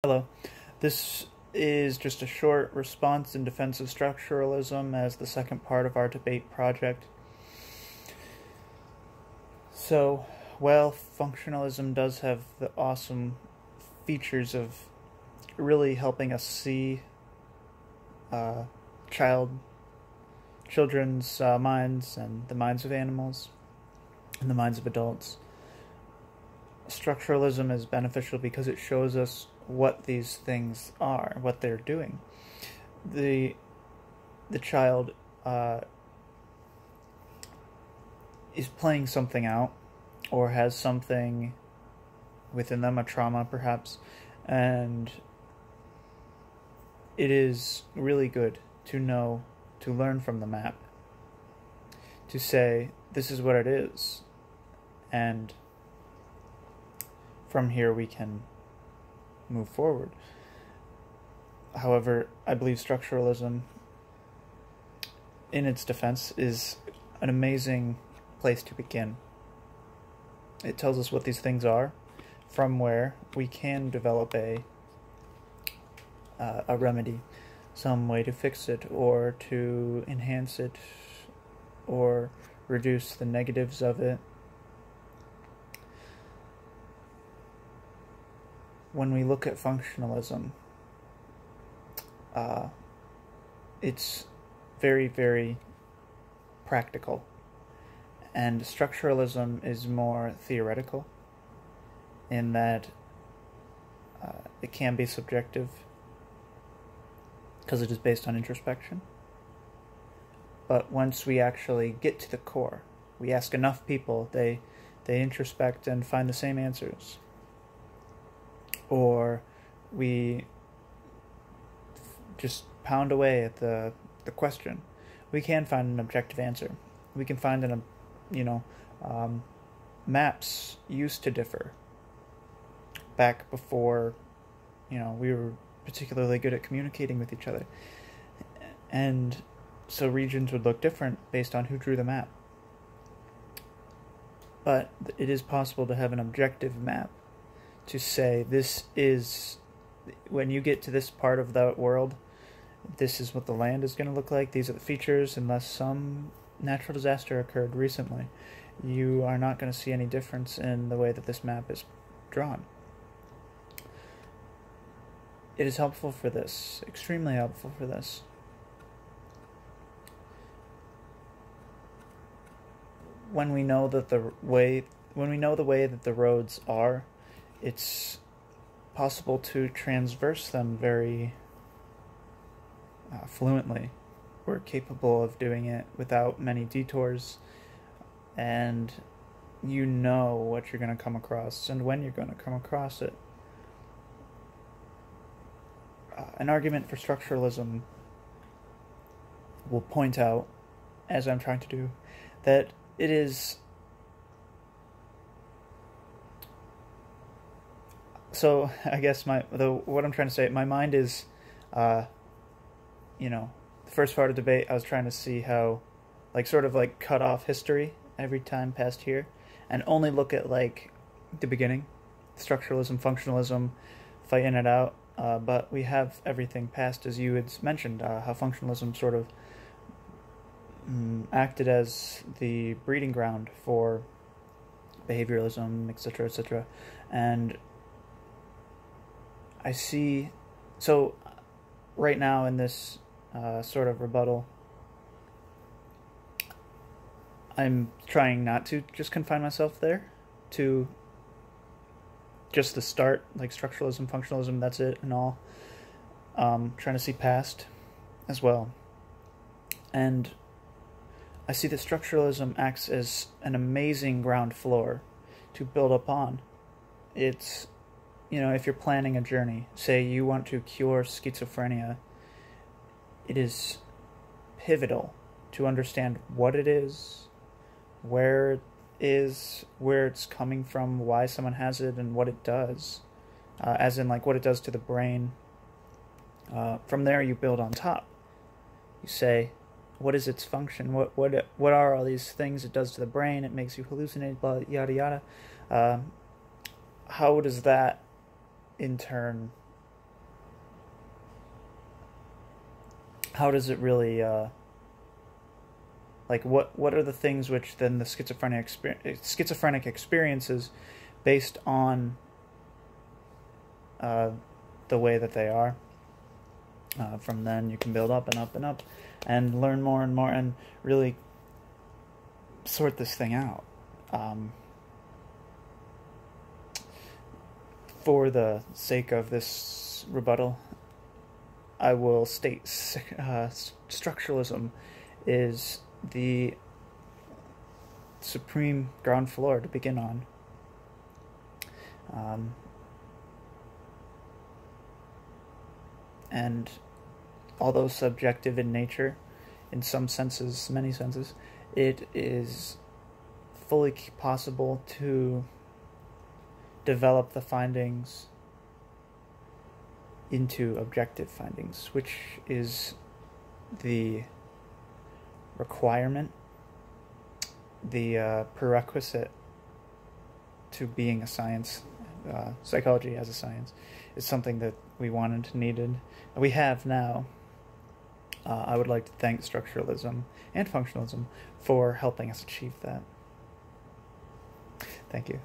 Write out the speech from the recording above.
Hello. This is just a short response in defense of structuralism as the second part of our debate project. So, while functionalism does have the awesome features of really helping us see children's minds and the minds of animals and the minds of adults, structuralism is beneficial because it shows us what these things are, what they're doing. The child is playing something out, or has something within them, a trauma perhaps, and it is really good to know, to learn from the map, to say, this is what it is, and from here we can move forward. However, I believe structuralism, in its defense, is an amazing place to begin. It tells us what these things are, from where we can develop a remedy, some way to fix it, or to enhance it, or reduce the negatives of it. When we look at functionalism, it's very, very practical, and structuralism is more theoretical in that it can be subjective because it is based on introspection. But once we actually get to the core, we ask enough people, they introspect and find the same answers. Or we just pound away at the question, we can find an objective answer. We can find maps used to differ back before, we were particularly good at communicating with each other. And so regions would look different based on who drew the map. But it is possible to have an objective map to say, this is, when you get to this part of the world, this is what the land is going to look like, these are the features, unless some natural disaster occurred recently. You are not going to see any difference in the way that this map is drawn. It is helpful for this, extremely helpful for this. When we know that the way that the roads are, it's possible to transverse them very fluently. We're capable of doing it without many detours, and you know what you're going to come across and when you're going to come across it. An argument for structuralism will point out, as I'm trying to do, that it is... So, I guess what I'm trying to say, my mind is, the first part of debate, I was trying to see how, sort of cut off history every time past here, and only look at, the beginning, structuralism, functionalism, fighting it out, but we have everything past, as you had mentioned, how functionalism sort of acted as the breeding ground for behavioralism, etc., etc., and I see, so right now in this sort of rebuttal, I'm trying not to just confine myself there to just the start, like structuralism, functionalism, that's it and all. Trying to see past as well. And I see that structuralism acts as an amazing ground floor to build upon. It's, if you're planning a journey, say you want to cure schizophrenia, it is pivotal to understand what it is, where it is, where it's coming from, why someone has it, and what it does, as in what it does to the brain. From there you build on top. You say, what is its function? What are all these things it does to the brain? It makes you hallucinate, blah, yada yada. How does that in turn how does it really like what are the things which then the schizophrenic experiences based on the way that they are. From then you can build up and up and up and learn more and more and really sort this thing out. For the sake of this rebuttal, I will state structuralism is the supreme ground floor to begin on. And although subjective in nature, in some senses, many senses, it is fully possible to develop the findings into objective findings, which is the requirement, the prerequisite to being a science. Psychology as a science is something that we wanted, needed, and we have now. I would like to thank Structuralism and Functionalism for helping us achieve that. Thank you.